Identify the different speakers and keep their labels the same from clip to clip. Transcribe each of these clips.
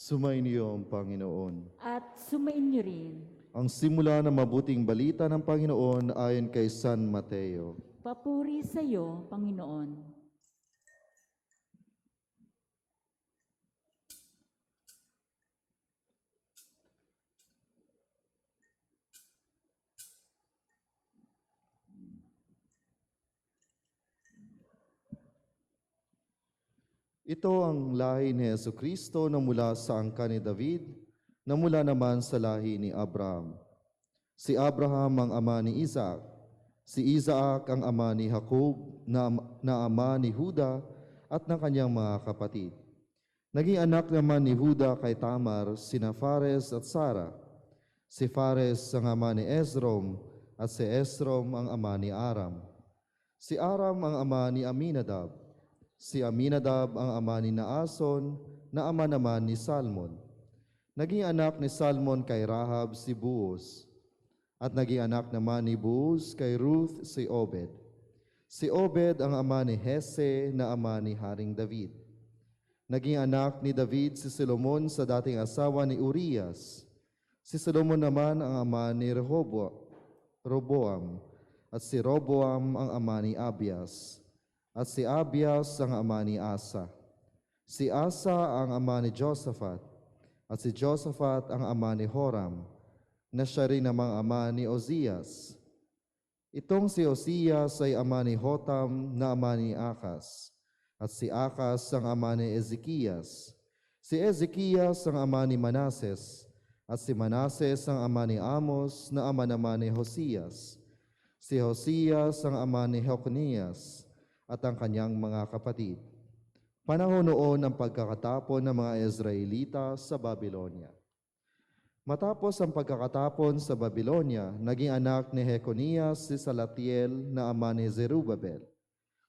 Speaker 1: Sumainyo ang Panginoon.
Speaker 2: At sumainyo rin.
Speaker 1: Ang simula ng mabuting balita ng Panginoon ayon kay San Mateo.
Speaker 2: Papuri sa iyo, Panginoon.
Speaker 1: Ito ang lahi ni Jesucristo na mula sa angkan ni David, na mula naman sa lahi ni Abraham. Si Abraham ang ama ni Isaac, si Isaac ang ama ni Jacob, na ama ni Juda at ng kanyang mga kapatid. Naging anak naman ni Juda kay Tamar sina Fares at Sara. Si Fares ang ama ni Esrom at si Esrom ang ama ni Aram. Si Aram ang ama ni Aminadab. Si Aminadab ang ama ni Naason, na ama naman ni Salmon. Naging anak ni Salmon kay Rahab si Boaz. At naging anak naman ni Boaz kay Ruth si Obed. Si Obed ang ama ni Hese, na ama ni Haring David. Naging anak ni David si Solomon sa dating asawa ni Urias. Si Solomon naman ang ama ni Roboam. At si Roboam ang ama ni Abias. At si Abias ang ama ni Asa. Si Asa ang ama ni Josaphat. At si Josaphat ang ama ni Horam, na siya rin namang ama ni Ozias. Itong si Ozias ay ama ni Hotam, na ama ni Akas. At si Akas ang ama ni Ezekias. Si Ezekias ang ama ni Manases. At si Manases ang ama ni Amos, na ama naman ni Hosias. Si Hosias ang ama ni Jeconias at ang kanyang mga kapatid. Panahon noon ang pagkakatapon ng mga Israelita sa Babylonia. Matapos ang pagkakatapon sa Babylonia, naging anak ni Jeconias si Salatiel, na ama ni Zerubabel.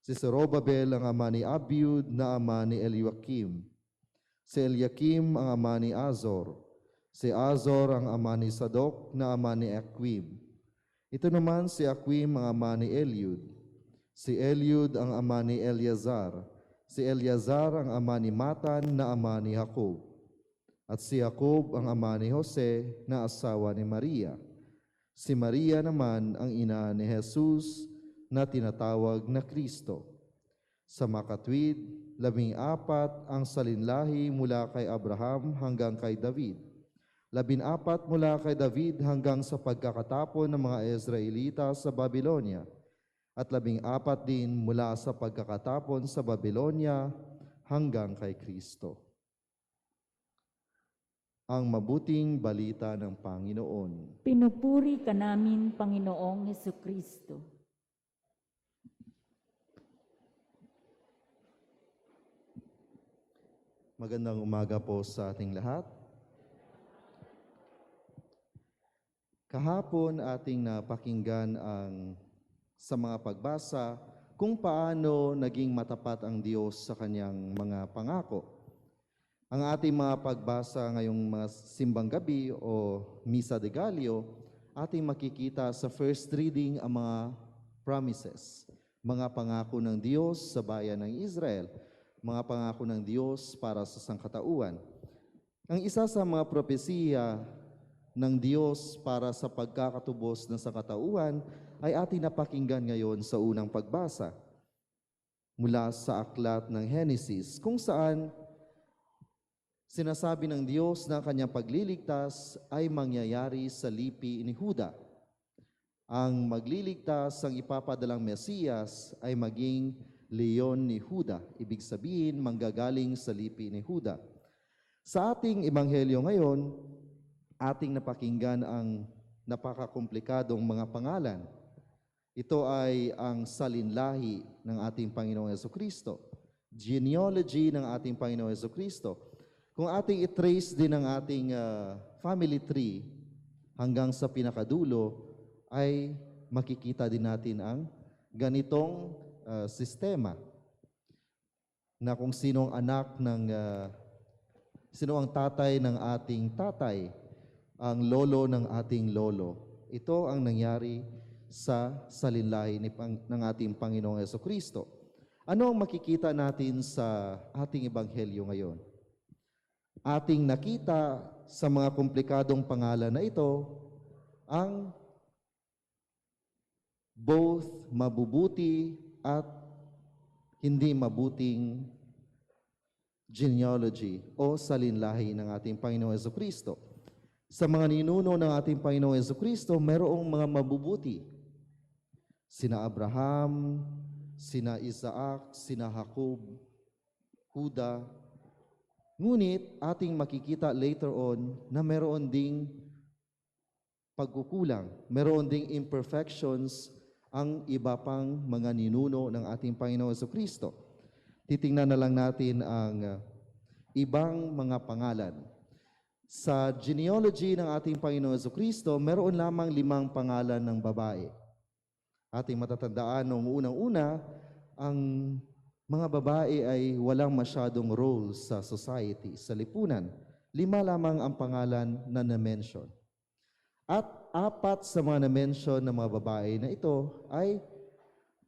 Speaker 1: Si Zerubabel ang ama ni Abiud, na ama ni Eliakim. Si Eliakim ang ama ni Azor. Si Azor ang ama ni Sadok, na ama ni Aquim. Ito naman si Aquim ang ama ni Eliud. Si Eliud ang ama ni Eleazar. Si Eleazar ang ama ni Matan, na ama ni Jacob. At si Jacob ang ama ni Jose, na asawa ni Maria. Si Maria naman ang ina ni Jesus, na tinatawag na Kristo. Sa makatwid, 14 ang salinlahi mula kay Abraham hanggang kay David. 14 mula kay David hanggang sa pagkakatapon ng mga Israelita sa Babylonia. At 14 din mula sa pagkakatapon sa Babylonia hanggang kay Kristo. Ang mabuting balita ng Panginoon.
Speaker 2: Pinupuri ka namin, Panginoong Jesucristo.
Speaker 1: Magandang umaga po sa ating lahat. Kahapon ating napakinggan sa mga pagbasa kung paano naging matapat ang Diyos sa kanyang mga pangako. Ang ating mga pagbasa ngayong mga simbang gabi o Misa de Gallio, ating makikita sa first reading ang mga promises, mga pangako ng Diyos sa bayan ng Israel, mga pangako ng Diyos para sa sangkatauhan. Ang isa sa mga propesiya ng Diyos para sa pagkakatubos ng sangkatauhan ay ating napakinggan ngayon sa unang pagbasa mula sa aklat ng Henesis, kung saan sinasabi ng Diyos na kanyang pagliligtas ay mangyayari sa lipi ni Juda. Ang magliligtas, ang ipapadalang Mesiyas ay maging leon ni Juda. Ibig sabihin, manggagaling sa lipi ni Juda. Sa ating ebanghelyo ngayon, ating napakinggan ang napakakomplikadong mga pangalan. Ito ay ang salinlahi ng ating Panginoong Jesucristo. Genealogy ng ating Panginoong Jesucristo. Kung ating i-trace din ang ating family tree hanggang sa pinakadulo, ay makikita din natin ang ganitong sistema na kung sino ang anak ng sino ang tatay ng ating tatay, ang lolo ng ating lolo. Ito ang nangyari sa salinlahi ng ating Panginoong Jesucristo. Ano ang makikita natin sa ating ebanghelyo ngayon? ating nakita sa mga komplikadong pangalan na ito ang both mabubuti at hindi mabuting genealogy o salinlahi ng ating Panginoong Jesucristo. Sa mga ninuno ng ating Panginoong Jesucristo, mayroong mga mabubuti. Sina Abraham, sina Isaac, sina Jacob, Huda. Ngunit ating makikita later on na mayroon ding pagkukulang, mayroon ding imperfections ang iba pang mga ninuno ng ating Panginoong Jesucristo. Titingnan na lang natin ang ibang mga pangalan. Sa genealogy ng ating Panginoong Jesucristo, meron lamang 5 pangalan ng babae. Ating matatandaan noong unang-una, ang mga babae ay walang masyadong role sa society, sa lipunan. 5 lamang ang pangalan na na-mention. At 4 sa mga na-mention ng mga babae na ito ay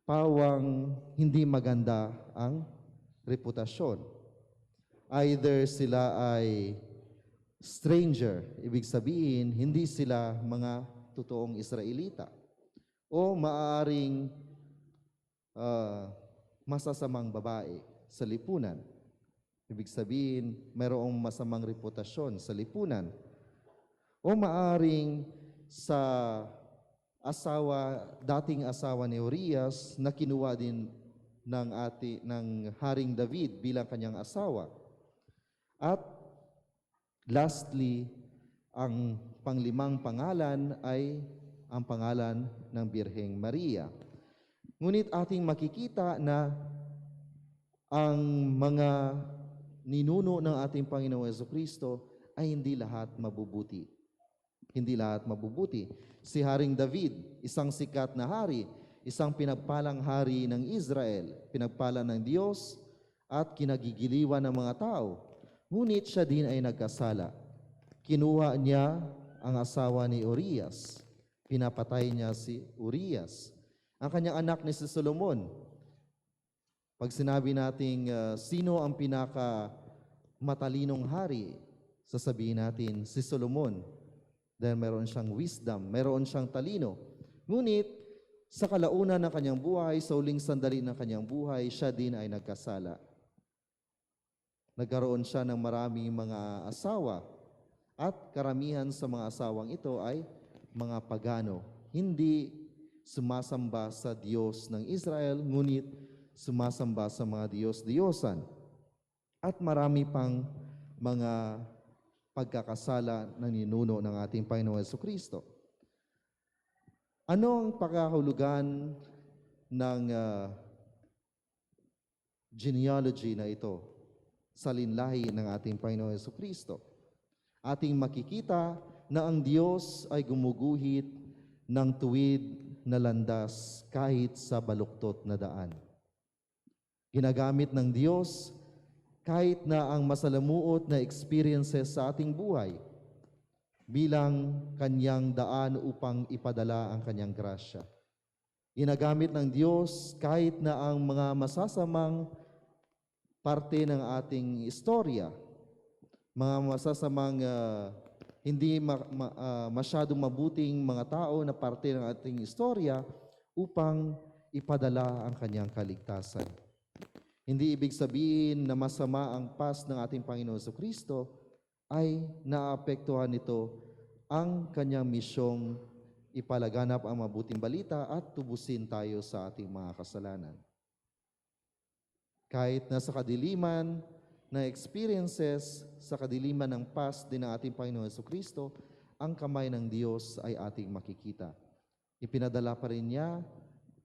Speaker 1: pawang hindi maganda ang reputasyon. Either sila ay stranger, ibig sabihin hindi sila mga totoong Israelita, o maaaring masasamang babae sa lipunan. Ibig sabihin, mayroong masamang reputasyon sa lipunan. O maaring sa dating asawa ni Urias na kinuha din ng Haring David bilang kanyang asawa. At lastly, ang panglimang pangalan ay ang pangalan ng Birheng Maria. Ngunit ating makikita na ang mga ninuno ng ating Panginoong Jesucristo ay hindi lahat mabubuti. Hindi lahat mabubuti. Si Haring David, isang sikat na hari, isang pinagpalang hari ng Israel, pinagpala ng Diyos at kinagigiliwan ng mga tao. Ngunit siya din ay nagkasala. Kinuha niya ang asawa ni Urias. Pinapatay niya si Urias. Ang kanyang anak ni si Solomon. Pag sinabi nating sino ang pinaka matalinong hari, sasabihin natin si Solomon. Dahil meron siyang wisdom, meron siyang talino. Ngunit sa kalaunan ng kanyang buhay, sa uling sandali ng kanyang buhay, siya din ay nagkasala. Nagkaroon siya ng maraming mga asawa at karamihan sa mga asawang ito ay mga pagano. Hindi sumasamba sa Diyos ng Israel, ngunit sumasamba sa mga Diyos-Diyosan. At marami pang mga pagkakasala ng ninuno ng ating Panginoong Jesucristo. Ano ang pagkahulugan ng genealogy na ito sa linlahi ng ating Panginoong Jesucristo? Ating makikita na ang Diyos ay gumuguhit ng tuwid na landas kahit sa baluktot na daan. Ginagamit ng Diyos kahit na ang masalamuot na experiences sa ating buhay bilang kanyang daan upang ipadala ang kanyang grasya. Ginagamit ng Diyos kahit na ang mga masasamang parte ng ating istorya, mga masasamang hindi masyadong mabuting mga tao na parte ng ating istorya upang ipadala ang kanyang kaligtasan. Hindi ibig sabihin na masama ang past ng ating Panginoon Jesucristo, ay naapektuhan nito ang kanyang misyong ipalaganap ang mabuting balita at tubusin tayo sa ating mga kasalanan. Kahit na sa kadiliman na experiences, sa kadiliman ng past din ng ating Panginoon Jesucristo, ang kamay ng Diyos ay ating makikita. Ipinadala pa rin niya,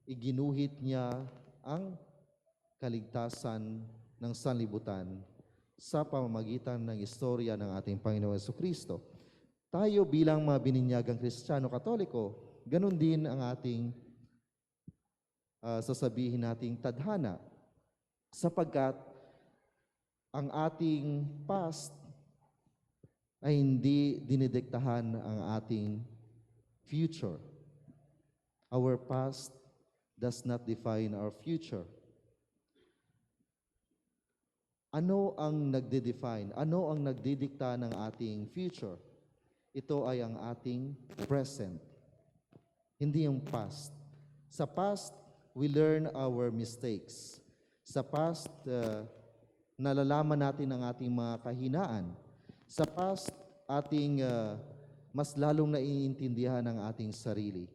Speaker 1: iginuhit niya ang kaligtasan ng sanlibutan sa pamamagitan ng istorya ng ating Panginoon Jesucristo. Tayo bilang mga bininyagang Kristiyano Katoliko, ganun din ang ating sasabihin nating tadhana, sapagkat ang ating past ay hindi dinidiktahan ang ating future. Our past does not define our future. Ano ang nagde-define? Ano ang nagdidikta ng ating future? Ito ay ang ating present, hindi yung past. Sa past, we learn our mistakes. Sa past, nalalaman natin ang ating mga kahinaan. Sa past, mas lalong naiintindihan ang ating sarili.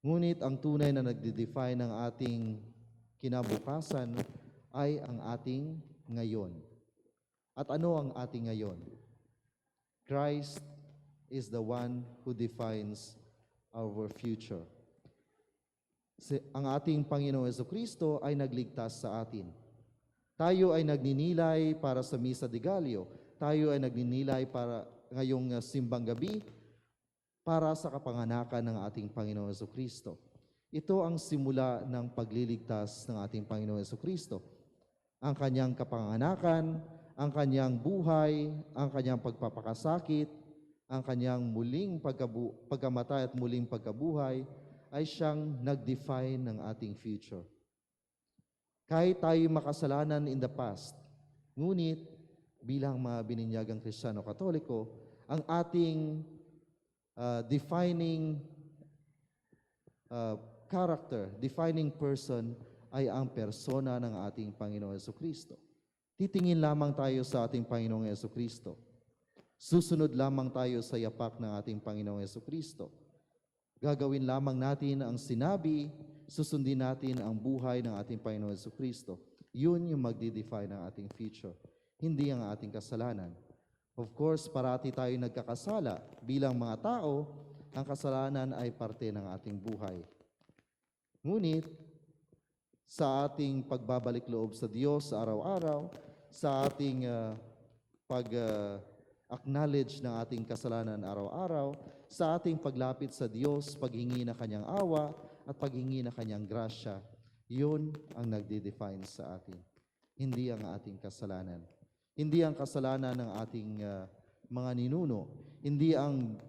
Speaker 1: Ngunit ang tunay na nagde-define ng ating kinabukasan ay ang ating ngayon. At ano ang ating ngayon? Christ is the one who defines our future. Ang ating Panginoong Jesucristo ay nagligtas sa atin. Tayo ay nagninilay para sa Misa de Gallo. Tayo ay nagninilay para ngayong simbang gabi para sa kapanganakan ng ating Panginoong Jesucristo. Ito ang simula ng pagliligtas ng ating Panginoong Jesucristo. Ang kanyang kapanganakan, ang kanyang buhay, ang kanyang pagpapakasakit, ang kanyang muling pagkamatay at muling pagkabuhay ay siyang nag-define ng ating future. Kahit tayo makasalanan in the past, ngunit bilang mga bininyagang Kristiyano Katoliko, ang ating defining character, defining person ay ang persona ng ating Panginoong Jesucristo. Titingin lamang tayo sa ating Panginoong Jesucristo. Susunod lamang tayo sa yapak ng ating Panginoong Jesucristo. Gagawin lamang natin ang sinabi, susundin natin ang buhay ng ating Panginoong Jesucristo. Yun yung magdi-define ng ating future, hindi ang ating kasalanan. Of course, parati tayo nagkakasala. Bilang mga tao, ang kasalanan ay parte ng ating buhay. Ngunit, sa ating pagbabalik loob sa Diyos sa araw-araw, sa ating acknowledge ng ating kasalanan araw-araw, sa ating paglapit sa Diyos, paghingi na kanyang awa at paghingi na kanyang grasya, yun ang nagde-define sa atin. Hindi ang ating kasalanan. Hindi ang kasalanan ng ating mga ninuno. Hindi ang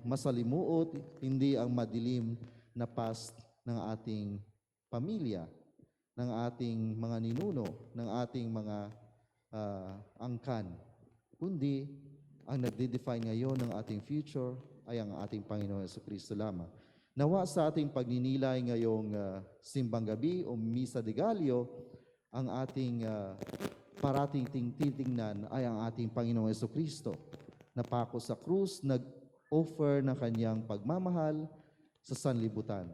Speaker 1: masalimuot, hindi ang madilim na past ng ating pamilya, ng ating mga ninuno, ng ating mga angkan. Kundi, ang nagde-define ngayon ng ating future ay ang ating Panginoon Jesucristo lamang. Nawa sa ating pagninilay ngayong simbang gabi o Misa de Gallo, ang ating parating titingnan ay ang ating Panginoong Jesucristo. Napako sa krus, nag-offer ng kanyang pagmamahal sa sanlibutan.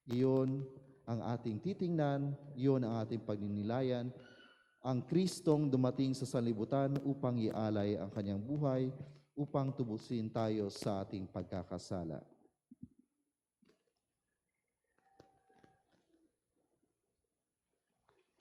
Speaker 1: Iyon ang ating titingnan, iyon ang ating pagninilayan. Ang Kristong dumating sa sanlibutan upang ialay ang kanyang buhay, upang tubusin tayo sa ating pagkakasala.